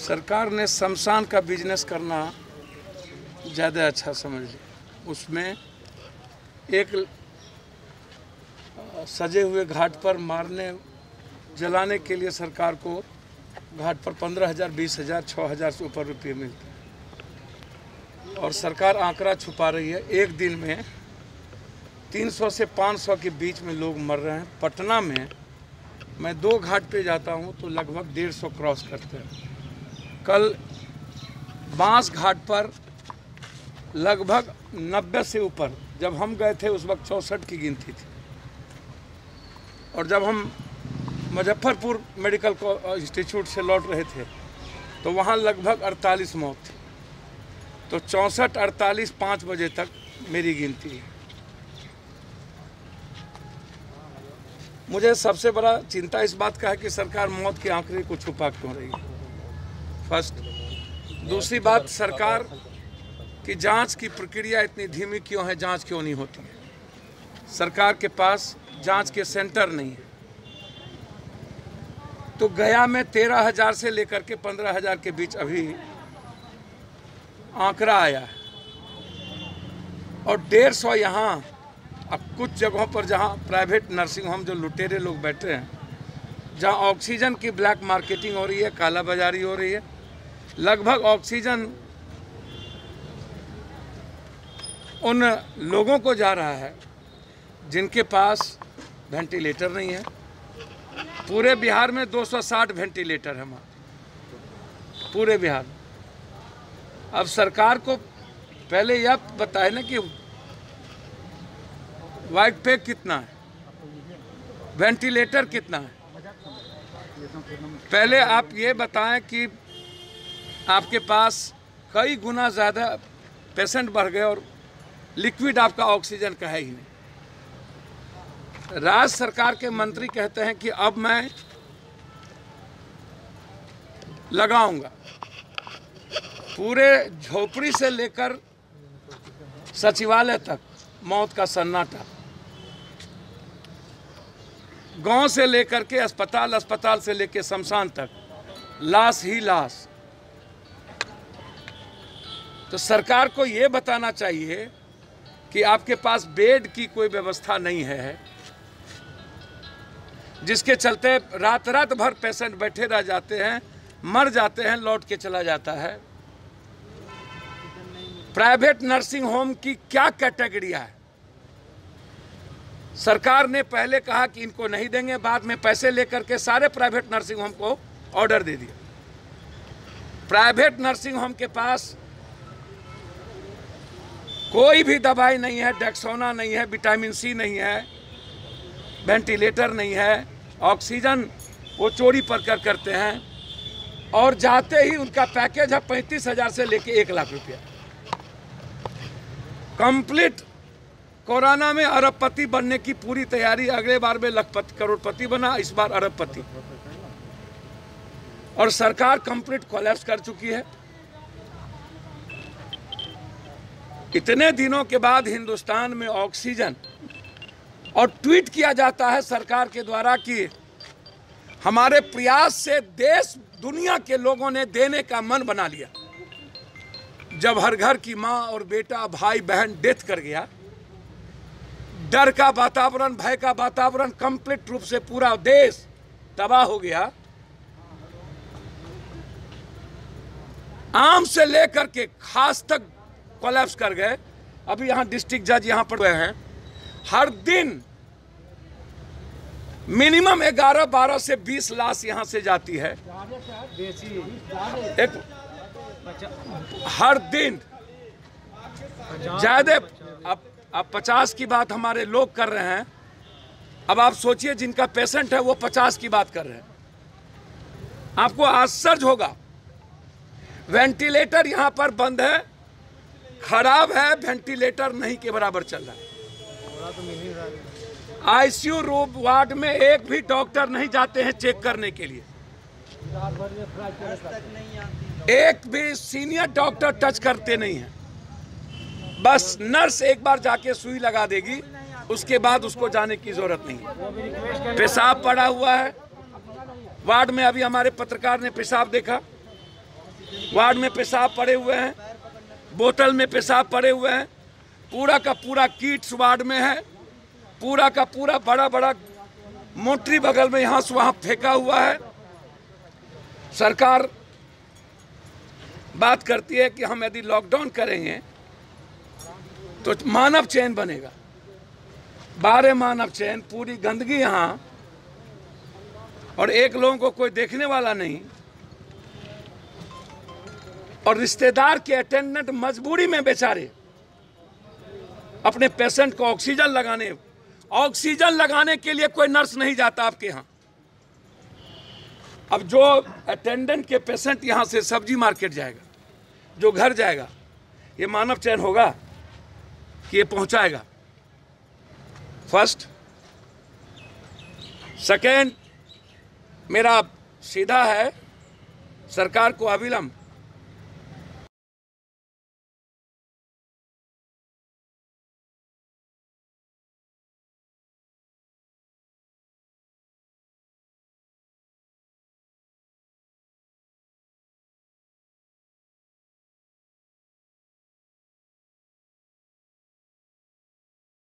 सरकार ने शमशान का बिजनेस करना ज़्यादा अच्छा समझ लिया। उसमें एक सजे हुए घाट पर मारने जलाने के लिए सरकार को घाट पर 15,000, 20,000, 6,000 से ऊपर रुपये मिलते हैं और सरकार आंकड़ा छुपा रही है। एक दिन में 300 से 500 के बीच में लोग मर रहे हैं। पटना में मैं 2 घाट पे जाता हूं तो लगभग 150 क्रॉस करते हैं। कल बांस घाट पर लगभग 90 से ऊपर, जब हम गए थे उस वक्त 64 की गिनती थी और जब हम मुजफ्फरपुर मेडिकल इंस्टीट्यूट से लौट रहे थे तो वहाँ लगभग 48 मौत थी। तो 64, 48, 5 बजे तक मेरी गिनती है। मुझे सबसे बड़ा चिंता इस बात का है कि सरकार मौत के आंकड़े को छुपा क्यों रही है, फर्स्ट। दूसरी बात, सरकार की जांच की प्रक्रिया इतनी धीमी क्यों है, जांच क्यों नहीं होती है। सरकार के पास जांच के सेंटर नहीं है। तो गया में 13,000 से लेकर के 15,000 के बीच अभी आंकड़ा आया है और 150 यहाँ। अब कुछ जगहों पर जहाँ प्राइवेट नर्सिंग होम जो लुटेरे लोग बैठे हैं, जहाँ ऑक्सीजन की ब्लैक मार्केटिंग हो रही है, काला बाजारी हो रही है, लगभग ऑक्सीजन उन लोगों को जा रहा है जिनके पास वेंटिलेटर नहीं है। पूरे बिहार में 260 वेंटिलेटर है हमारे पूरे बिहार में। अब सरकार को पहले यह बताए ना कि वाइट पैक कितना है, वेंटिलेटर कितना है। पहले आप ये बताएं कि आपके पास कई गुना ज़्यादा पेशेंट बढ़ गए और लिक्विड आपका ऑक्सीजन का है ही नहीं। राज्य सरकार के मंत्री कहते हैं कि अब मैं लगाऊंगा। पूरे झोपड़ी से लेकर सचिवालय तक मौत का सन्नाटा, गांव से लेकर के अस्पताल, अस्पताल से लेकर शमशान तक लाश ही लाश। तो सरकार को ये बताना चाहिए कि आपके पास बेड की कोई व्यवस्था नहीं है, जिसके चलते रात रात भर पेशेंट बैठे रह जाते हैं, मर जाते हैं, लौट के चला जाता है। प्राइवेट नर्सिंग होम की क्या कैटेगरिया है। सरकार ने पहले कहा कि इनको नहीं देंगे, बाद में पैसे लेकर के सारे प्राइवेट नर्सिंग होम को ऑर्डर दे दिया। प्राइवेट नर्सिंग होम के पास कोई भी दवाई नहीं है, डेक्सोना नहीं है, विटामिन सी नहीं है, वेंटिलेटर नहीं है, ऑक्सीजन वो चोरी पर करते हैं और जाते ही उनका पैकेज है 35,000 से लेके 1 लाख रुपया। कंप्लीट कोरोना में अरबपति बनने की पूरी तैयारी। अगले बार में लखपति करोड़पति बना, इस बार अरबपति। और सरकार कंप्लीट कोलैप्स कर चुकी है। इतने दिनों के बाद हिंदुस्तान में ऑक्सीजन, और ट्वीट किया जाता है सरकार के द्वारा कि हमारे प्रयास से देश दुनिया के लोगों ने देने का मन बना लिया। जब हर घर की माँ और बेटा, भाई बहन डेथ कर गया, डर का वातावरण, भय का वातावरण, कंप्लीट रूप से पूरा देश तबाह हो गया। आम से लेकर के खास तक कोलैप्स कर गए। अभी यहाँ डिस्ट्रिक्ट जज यहाँ पर गए हैं, हर दिन मिनिमम 11, 12 से 20 लाश यहाँ से जाती है एक हर दिन ज्यादा। अब 50 की बात हमारे लोग कर रहे हैं। अब आप सोचिए जिनका पेशेंट है वो 50 की बात कर रहे हैं। आपको आश्चर्य होगा, वेंटिलेटर यहाँ पर बंद है, खराब है, वेंटिलेटर नहीं के बराबर चल रहा है। आईसीयू रूम वार्ड में एक भी डॉक्टर नहीं जाते हैं चेक करने के लिए। एक भी सीनियर डॉक्टर टच करते नहीं हैं। बस नर्स एक बार जाके सुई लगा देगी, उसके बाद उसको जाने की जरूरत नहीं। पेशाब पड़ा हुआ है वार्ड में। अभी हमारे पत्रकार ने पेशाब देखा, वार्ड में पेशाब पड़े हुए हैं, बोतल में पेशाब पड़े हुए हैं, पूरा का पूरा कीट्स वार्ड में है, पूरा का पूरा बड़ा बड़ा मोटरी बगल में यहाँ से वहाँ फेंका हुआ है। सरकार बात करती है कि हम यदि लॉकडाउन करेंगे तो मानव चैन बनेगा, 12 मानव चैन, पूरी गंदगी यहाँ, और एक लोगों को कोई देखने वाला नहीं, और रिश्तेदार के अटेंडेंट मजबूरी में बेचारे अपने पेशेंट को ऑक्सीजन लगाने के लिए कोई नर्स नहीं जाता आपके यहाँ। अब जो अटेंडेंट के पेशेंट यहाँ से सब्जी मार्केट जाएगा, जो घर जाएगा, ये मानव चयन होगा कि ये पहुंचाएगा? फर्स्ट। सेकेंड, मेरा सीधा है सरकार को अविलंब